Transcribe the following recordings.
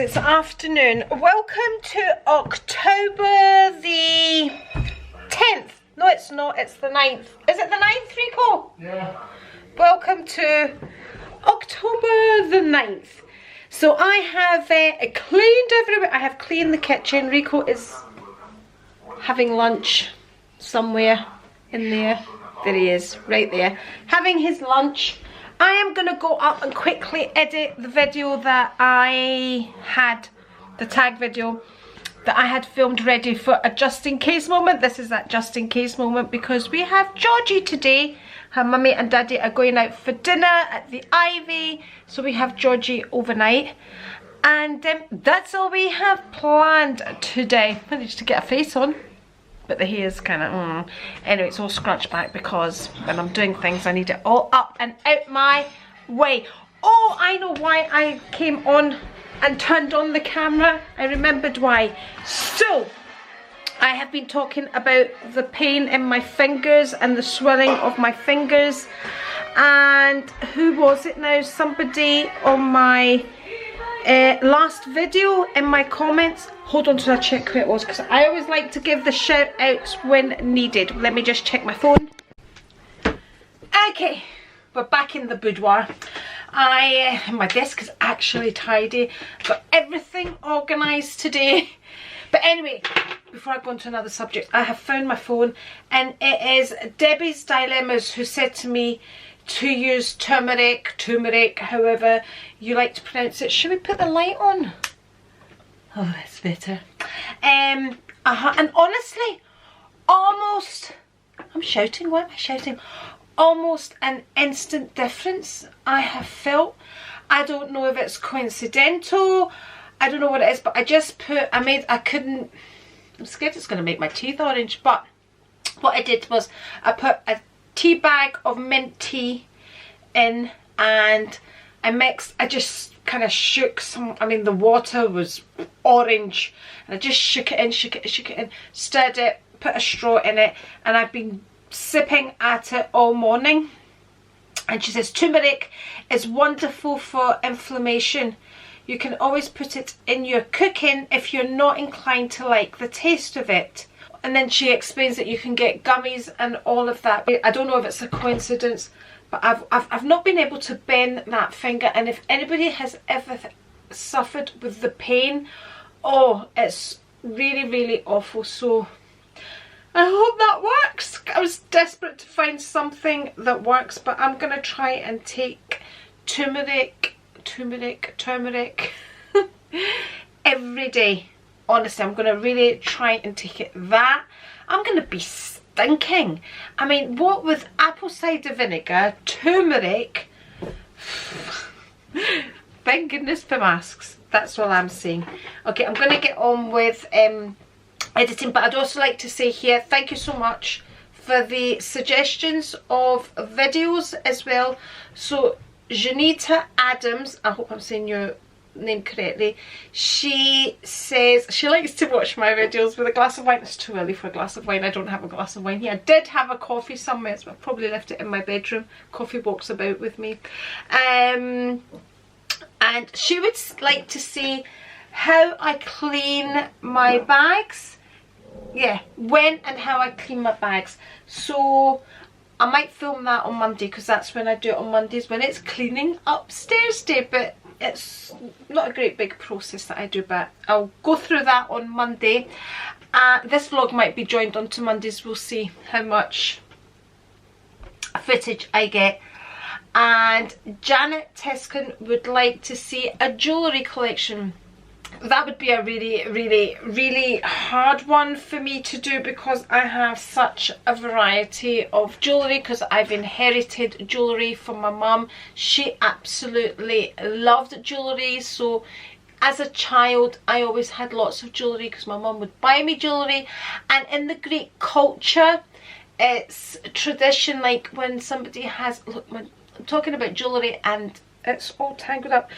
it's afternoon. Welcome to October the 10th. No, it's not, it's the 9th. Is it the 9th, Rico? Yeah. Welcome to October the 9th. So I have cleaned everywhere. I have cleaned the kitchen. Rico is having lunch somewhere in there. There he is, right there. Having his lunch. I am going to go up and quickly edit the video that I had, the tag video that I had filmed ready for a just in case moment. This is that just in case moment because we have Georgie today. Her mummy and daddy are going out for dinner at the Ivy. So we have Georgie overnight. And that's all we have planned today. I managed to get a face on. But the hair's kind of, Anyway, it's all scrunched back because when I'm doing things, I need it all up and out my way. Oh, I know why I came on and turned on the camera. I remembered why. So, I have been talking about the pain in my fingers and the swelling of my fingers. And who was it now? Somebody on my last video in my comments. Hold on till I check who it was because I always like to give the shout outs when needed. Let me just check my phone. Okay, we're back in the boudoir. My desk is actually tidy. Got everything organised today. But anyway, before I go on to another subject, I have found my phone and it is Debbie's Dilemmas who said to me to use turmeric, however you like to pronounce it. Should we put the light on? Oh, that's better. And honestly, almost, I'm shouting, why am I shouting? Almost an instant difference I have felt. I don't know if it's coincidental, I don't know what it is, but I just put, I'm scared it's going to make my teeth orange, but what I did was I put a tea bag of mint tea in and I just kind of shook some, the water was orange and I just shook it in, stirred it, put a straw in it, and I've been sipping at it all morning. And she says turmeric is wonderful for inflammation. You can always put it in your cooking if you're not inclined to like the taste of it. And then she explains that you can get gummies and all of that. I don't know if it's a coincidence, but I've not been able to bend that finger. And if anybody has ever suffered with the pain, oh, it's really, really awful. So I hope that works. I was desperate to find something that works, but I'm going to try and take turmeric every day. Honestly, I'm going to really try and take it that. I'm going to be stinking. What with apple cider vinegar, turmeric. Thank goodness for masks. That's all I'm saying. Okay, I'm going to get on with editing, but I'd also like to say here, thank you so much for the suggestions of videos as well. So, Janita Adams, I hope I'm saying your name correctly, she says she likes to watch my videos with a glass of wine. It's too early for a glass of wine. I don't have a glass of wine here. I did have a coffee somewhere, so I probably left it in my bedroom. Coffee walks about with me. And she would like to see how I clean my bags. Yeah, when and how I clean my bags. So I might film that on Monday because that's when I do it on Mondays, when it's cleaning upstairs day. But it's not a great big process that I do, but I'll go through that on Monday. This vlog might be joined onto Mondays. We'll see how much footage I get. And Janet Teskin would like to see a jewellery collection. That would be a really, really, really hard one for me to do because I have such a variety of jewellery, because I've inherited jewellery from my mum. She absolutely loved jewellery, so as a child I always had lots of jewellery because my mum would buy me jewellery. And in the Greek culture, it's tradition, like when somebody has, look, when I'm talking about jewellery and it's all tangled up.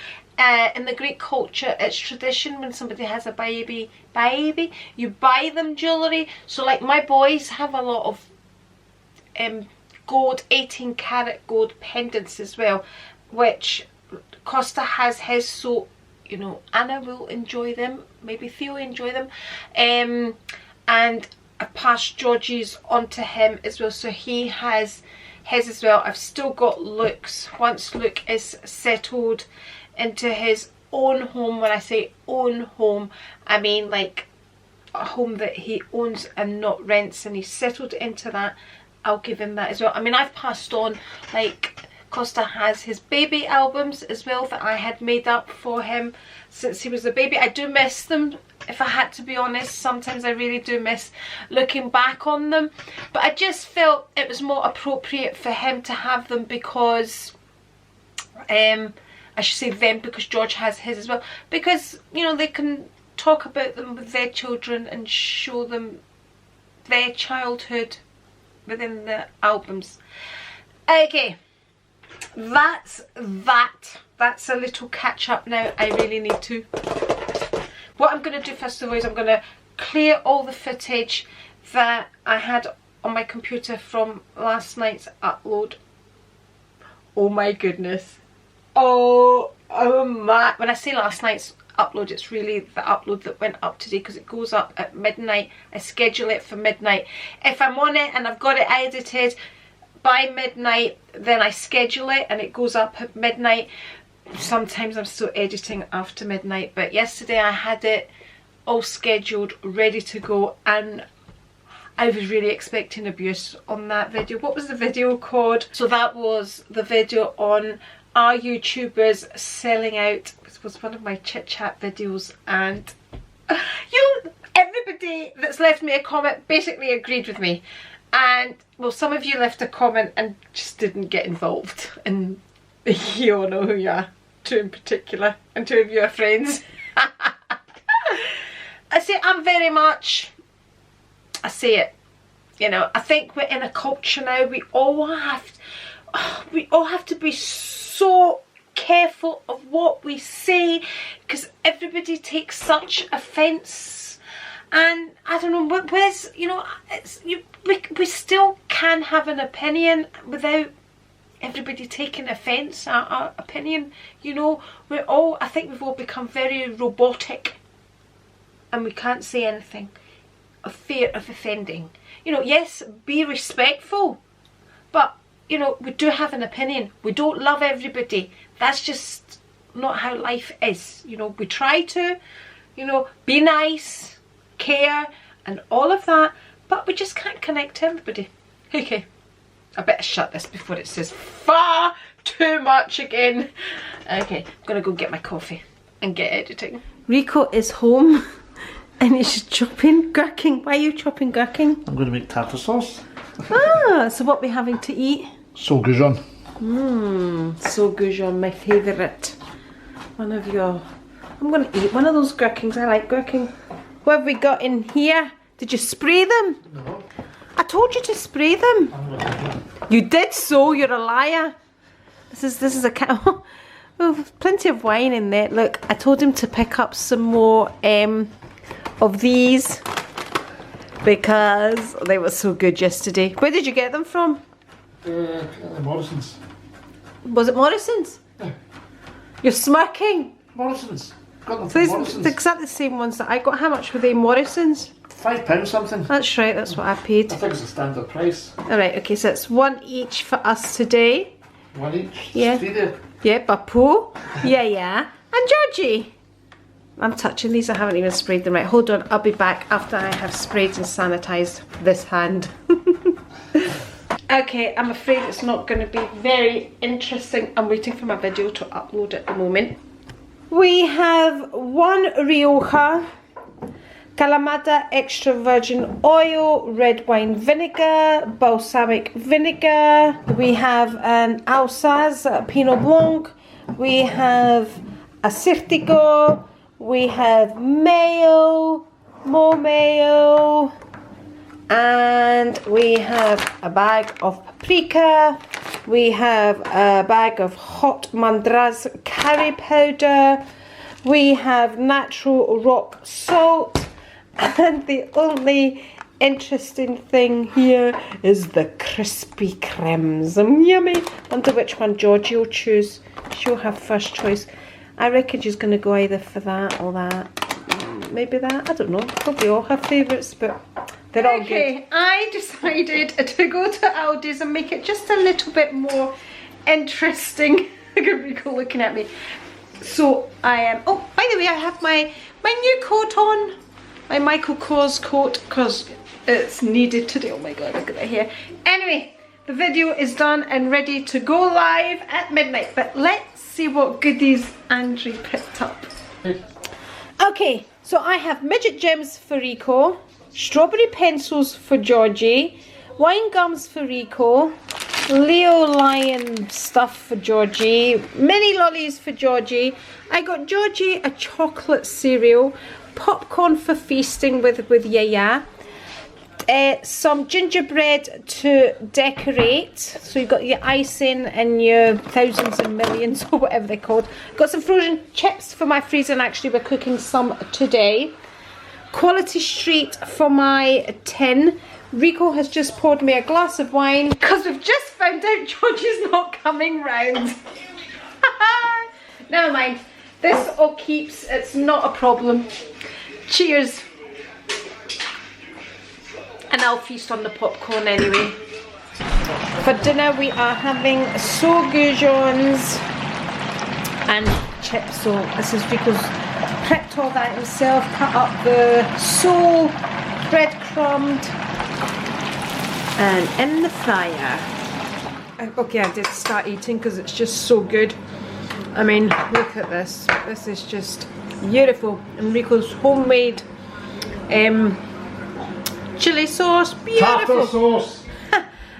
In the Greek culture, it's tradition when somebody has a baby, you buy them jewellery. So like my boys have a lot of gold, 18 karat gold pendants as well, which Costa has his, so you know, Anna will enjoy them, maybe Theo will enjoy them, and I passed Georgie's on to him as well, so he has his as well. I've still got Luke's. Once Luke is settled into his own home, when I say own home, I mean like a home that he owns and not rents, and he's settled into that, I'll give him that as well. I mean, I've passed on, like, Costa has his baby albums as well that I had made up for him since he was a baby. I do miss them, if I had to be honest. Sometimes I really do miss looking back on them, but I just felt it was more appropriate for him to have them because I should say them, because George has his as well, because, you know, they can talk about them with their children and show them their childhood within the albums. Okay, that's a little catch up now. I really need to. What I'm going to do first of all is I'm going to clear all the footage that I had on my computer from last night's upload. Oh my goodness. Oh my. When I say last night's upload, it's really the upload that went up today, because it goes up at midnight. I schedule it for midnight. If I'm on it and I've got it edited by midnight, then I schedule it and it goes up at midnight. Sometimes I'm still editing after midnight, but yesterday I had it all scheduled, ready to go, and I was really expecting abuse on that video. What was the video called? So that was the video on our YouTubers selling out. It was one of my chit chat videos, and you know, everybody that's left me a comment basically agreed with me, and well, some of you left a comment and just didn't get involved, and you all know who you are, two in particular, and two of you are friends. I say I'm very much, I say it, you know, I think we're in a culture now, we all have to be so careful of what we say, because everybody takes such offence, and I don't know, where's, you know, we still can have an opinion without everybody taking offence at our opinion, you know. We're all, I think we've all become very robotic, and we can't say anything of fear of offending. You know, yes, be respectful, but, you know, we do have an opinion. We don't love everybody. That's just not how life is. You know, we try to, you know, be nice, care, and all of that, but we just can't connect to everybody. Okay, I better shut this before it says far too much again. Okay, I'm gonna go get my coffee and get editing. Rico is home and he's chopping gherkin. Why are you chopping gherkin? I'm going to make tartar sauce. Ah, so what are we having to eat? Saugoujons. Saugoujons, my favourite. One of your... I'm going to eat one of those gherkins. I like gherkin. What have we got in here? Did you spray them? No. I told you to spray them. You did so, you're a liar. This is a cat. Oh, plenty of wine in there. Look, I told him to pick up some more of these because they were so good yesterday. Where did you get them from? Morrison's. Was it Morrison's? Yeah. You're smirking. Morrison's. Got them So from these Morrison's. are exactly the same ones that I got. How much were they, Morrison's? £5 something. That's right, that's what I paid. I think it's a standard price. Alright, okay, so it's one each for us today. One each. Yeah. Three there. Yeah, Bapu. Yeah. And Georgie. I'm touching these, I haven't even sprayed them. Right, hold on, I'll be back after I have sprayed and sanitised this hand. Okay, I'm afraid it's not going to be very interesting. I'm waiting for my video to upload at the moment. We have one Rioja, Kalamata extra virgin oil, red wine vinegar, balsamic vinegar. We have an Alsace Pinot Blanc. We have a Certigo. We have mayo, more mayo. And we have a bag of paprika. We have a bag of hot Mandraz curry powder. We have natural rock salt. And the only interesting thing here is the crispy cremes. Yummy. Wonder which one Georgie will choose. She'll have first choice. I reckon she's going to go either for that or that. Maybe that, I don't know. Probably all her favourites, but they're all good. Okay, I decided to go to Aldi's and make it just a little bit more interesting. Look at Rico looking at me. So I am, oh, by the way, I have my new coat on. My Michael Kors coat, because it's needed today. Oh my god, look at that hair. Anyway, the video is done and ready to go live at midnight. But let's see what goodies Andri picked up. Okay, so I have midget gems for Rico, strawberry pencils for Georgie, wine gums for Rico, Leo lion stuff for Georgie, mini lollies for Georgie. I got Georgie a chocolate cereal, popcorn for feasting with Yaya, some gingerbread to decorate, so you've got your icing and your thousands and millions or whatever they're called. Got some frozen chips for my freezer, and actually we're cooking some today. Quality Street for my tin. Rico has just poured me a glass of wine because we've just found out Georgie's not coming round. Never mind, this all keeps, it's not a problem. Cheers. And I'll feast on the popcorn anyway. For dinner we are having so goujons and chips. So this is Rico's prepped all that himself, cut up the sole, breadcrumbed, and in the fryer. Okay, I did start eating because it's just so good. I mean, look at this. This is just beautiful. And Rico's homemade chili sauce, beautiful. Tartar sauce.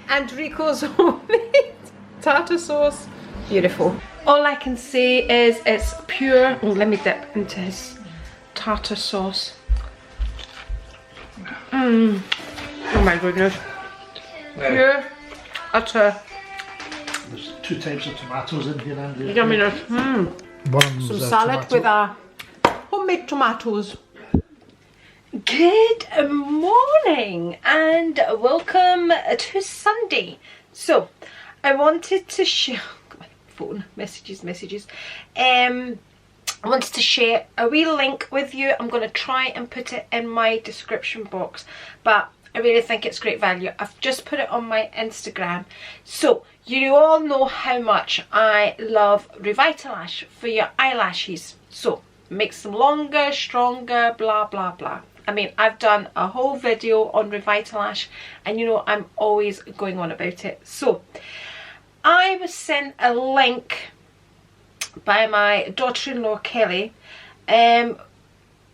And Rico's homemade tartar sauce, beautiful. All I can say is it's pure. Oh, let me dip into his tartar sauce. Oh my goodness. Pure, utter. There's 2 types of tomatoes in here, Andri. Yumminess. Some salad tomato. with our homemade tomatoes. Good morning and welcome to Sunday. So I wanted to share my phone messages. I wanted to share a wee link with you. I'm going to try and put it in my description box, but I really think it's great value. I've just put it on my Instagram. So you all know how much I love Revitalash for your eyelashes. So makes them longer, stronger, blah blah blah. I mean, I've done a whole video on Revitalash and you know I'm always going on about it. So I was sent a link by my daughter-in-law Kelly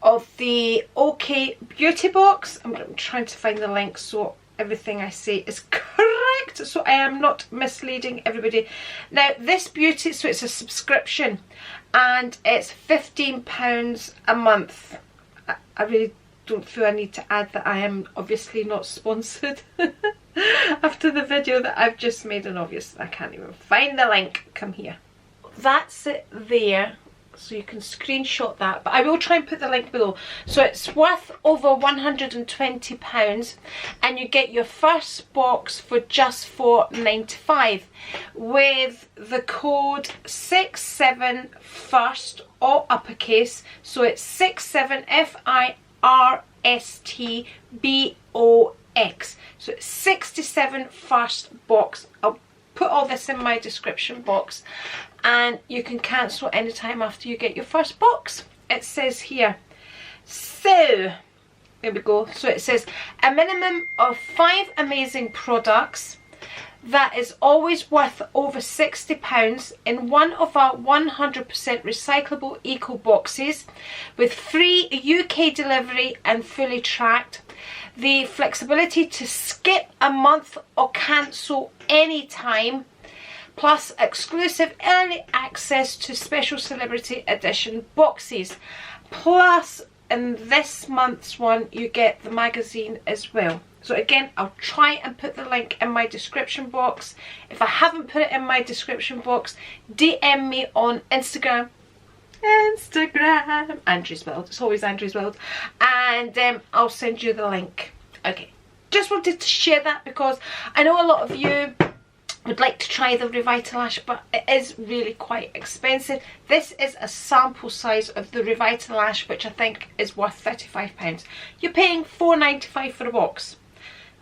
of the OK Beauty box. I'm trying to find the link so everything I say is correct, so I am not misleading everybody. Now this beauty, so it's a subscription and it's £15 a month. I really don't feel I need to add that I am obviously not sponsored after the video that I've just made, and obviously I can't even find the link. Come here. That's it there, so you can screenshot that, but I will try and put the link below. So it's worth over £120 and you get your first box for just £4.95 with the code 67FIRST, all uppercase, so it's 67FIRSTBOX, so it's 67 first box. I'll put all this in my description box and you can cancel anytime after you get your first box. It says here, so there we go. So it says a minimum of 5 amazing products that is always worth over £60 in one of our 100% recyclable eco boxes with free UK delivery and fully tracked. The flexibility to skip a month or cancel anytime, plus exclusive early access to special celebrity edition boxes. Plus in this month's one you get the magazine as well. So again, I'll try and put the link in my description box. If I haven't put it in my description box, DM me on Instagram. Andri's World. It's always Andri's World. And I'll send you the link. Okay. Just wanted to share that because I know a lot of you would like to try the Revitalash, but it is really quite expensive. This is a sample size of the Revitalash, which I think is worth £35. You're paying £4.95 for a box.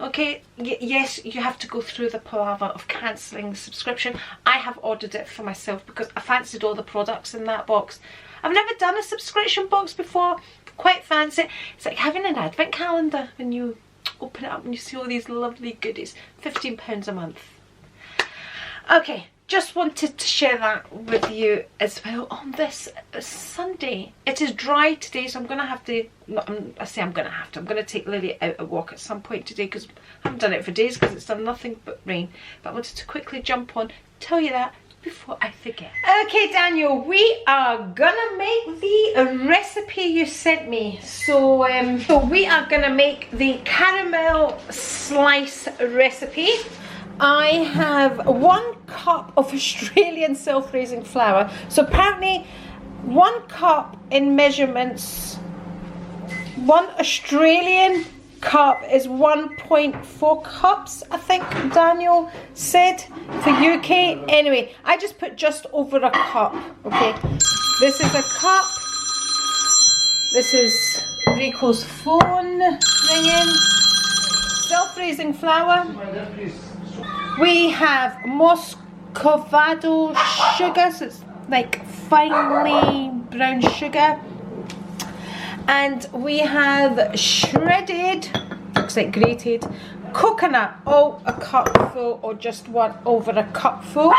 Okay, yes, you have to go through the palaver of cancelling the subscription. I have ordered it for myself because I fancied all the products in that box. I've never done a subscription box before. Quite fancy. It's like having an advent calendar when you open it up and you see all these lovely goodies. £15 a month. Okay, just wanted to share that with you as well on this Sunday. It is dry today, so I'm going to have to, I'm going to take Lily out a walk at some point today because I haven't done it for days because it's done nothing but rain. But I wanted to quickly jump on, tell you that before I forget. Okay, Daniel, we are gonna make the recipe you sent me. So we are gonna make the caramel slice recipe. I have 1 cup of Australian self-raising flour. So apparently 1 cup in measurements, 1 Australian cup is 1.4 cups, I think Daniel said, for UK. Anyway, I just put just over a cup, okay? This is a cup. This is Rico's phone ringing. Self-raising flour. We have Muscovado sugar, so it's like finely brown sugar. And we have shredded, looks like grated, coconut, all a cup full or just 1 over a cup full.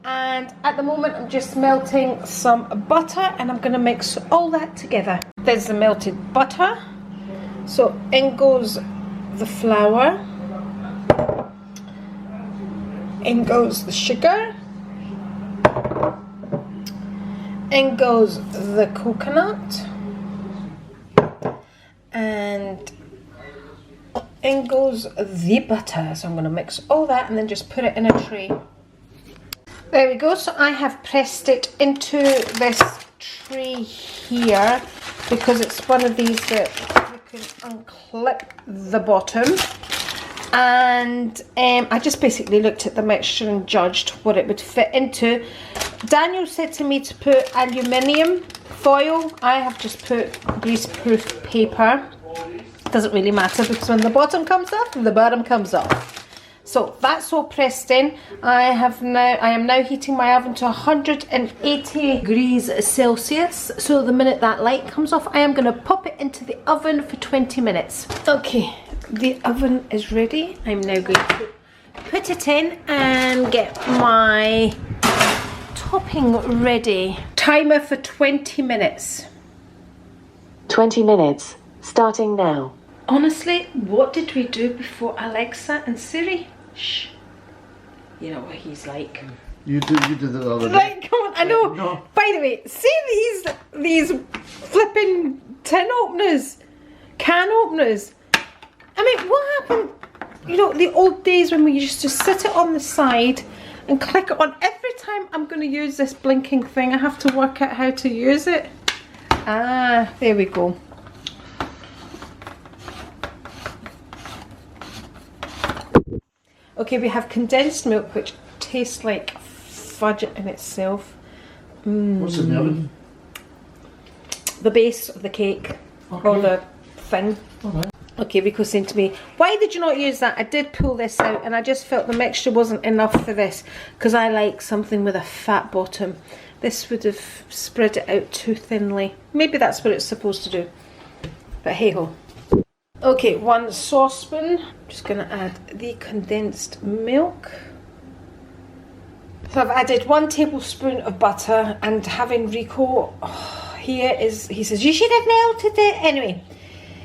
And at the moment I'm just melting some butter and I'm going to mix all that together. There's the melted butter. So in goes the flour. In goes the sugar. In goes the coconut. And in goes the butter. So I'm going to mix all that and then just put it in a tray. There we go. So I have pressed it into this tray here because it's one of these that you can unclip the bottom. And I just basically looked at the mixture and judged what it would fit into. Daniel said to me to put aluminium foil. I have just put greaseproof paper. Doesn't really matter because when the bottom comes off, the bottom comes off. So that's all pressed in. I am now heating my oven to 180 degrees Celsius. So the minute that light comes off, I am going to pop it into the oven for 20 minutes. Okay, the oven is ready. I'm now going to put it in and get my topping ready. Timer for 20 minutes. 20 minutes, starting now. Honestly, what did we do before Alexa and Siri? Shh. You know what he's like. You did it the other day. Like, come on, I know. No. By the way, see these flipping tin openers, can openers. I mean, what happened? You know, the old days when we used to sit it on the side and click it on. Every time I'm going to use this blinking thing, I have to work out how to use it. Ah, there we go. Okay, we have condensed milk, which tastes like fudge in itself. What's in the oven? The base of the cake, Okay. or the thing. Alright. Okay, Rico's saying to me, why did you not use that? I did pull this out and I just felt the mixture wasn't enough for this because I like something with a fat bottom. This would have spread it out too thinly. Maybe that's what it's supposed to do. But hey ho. Okay, 1 saucepan. I'm just going to add the condensed milk. So I've added 1 tablespoon of butter, and having Rico here he says, you should have melted it. Anyway,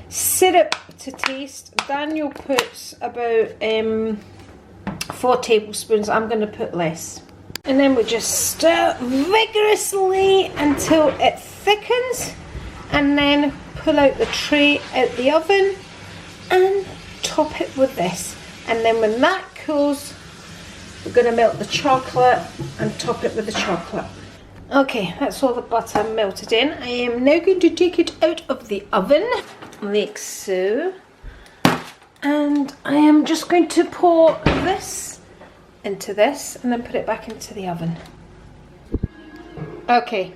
syrup to taste. Daniel puts about 4 tablespoons. I'm going to put less. And then we just stir vigorously until it thickens, and then pull out the tray out the oven and top it with this. And then when that cools, we're going to melt the chocolate and top it with the chocolate. Okay, that's all the butter melted in. I am now going to take it out of the oven, like so. And I am just going to pour this into this and then put it back into the oven. Okay,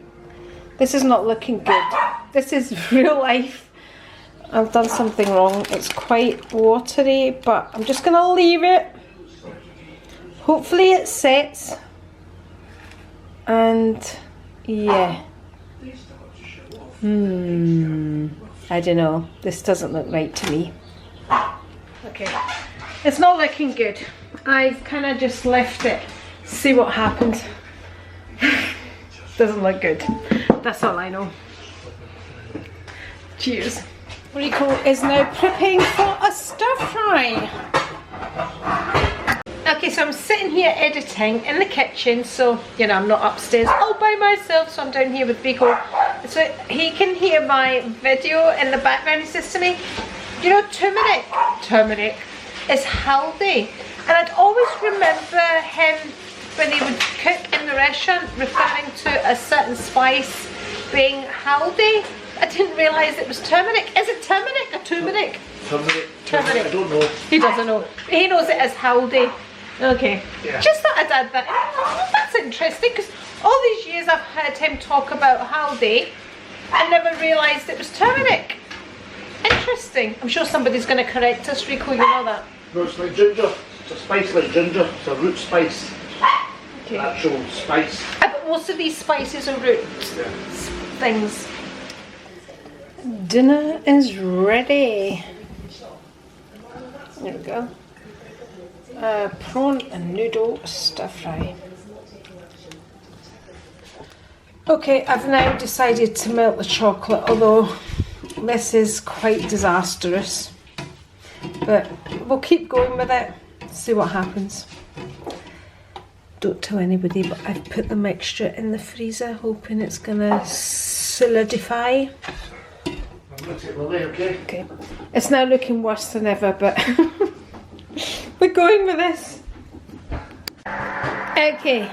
this is not looking good. This is real life. I've done something wrong. It's quite watery, but I'm just gonna leave it. Hopefully it sets. And yeah. I don't know. This doesn't look right to me. Okay, it's not looking good. I've kind of just left it. See what happens. Doesn't look good. That's all I know. Cheers. Rico is now prepping for a stir fry. Okay, so I'm sitting here editing in the kitchen, so you know I'm not upstairs all by myself, so I'm down here with Rico, so he can hear my video in the background. He says to me, you know, turmeric is healthy, and I'd always remember him when he would cook in the restaurant referring to a certain spice being healthy. I didn't realise it was turmeric. Is it turmeric or turmeric? Turmeric. I don't know. He doesn't know. He knows it as healthy. Okay. Yeah. Just thought I'd add that. Oh, that's interesting, because all these years I've heard him talk about haldi. I never realised it was turmeric. Interesting. I'm sure somebody's going to correct us, Rico, you know that. No, it's like ginger. It's a spice like ginger. It's a root spice. Okay. Actual spice. But most of these spices are root things. Dinner is ready. There we go. Prawn and noodle stir fry. Okay, I've now decided to melt the chocolate, although this is quite disastrous. But we'll keep going with it, see what happens. Don't tell anybody, but I've put the mixture in the freezer, hoping it's gonna solidify. Okay, it's now looking worse than ever, but we're going with this. Okay,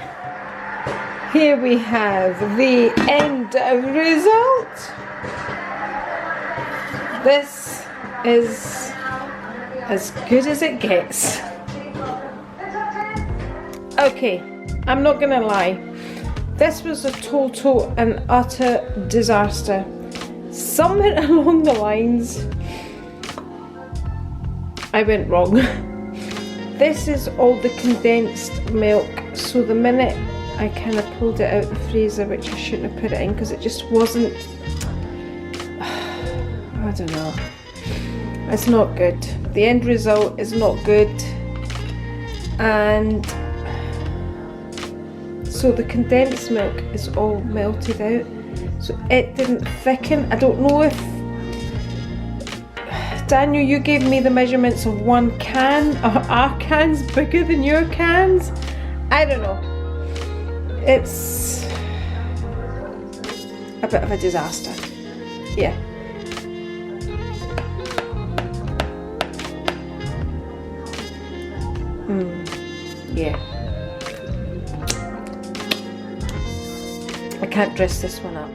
here we have the end result. This is as good as it gets. Okay, I'm not gonna lie, this was a total and utter disaster. Somewhere along the lines I went wrong. This is all the condensed milk, so the minute I kind of pulled it out of the freezer, which I shouldn't have put it in because it just wasn't, I don't know, it's not good. The end result is not good, and so the condensed milk is all melted out, so it didn't thicken. I don't know if, Daniel, you gave me the measurements of one can. Are our cans bigger than your cans? I don't know. It's a bit of a disaster. Yeah. Yeah. I can't dress this one up.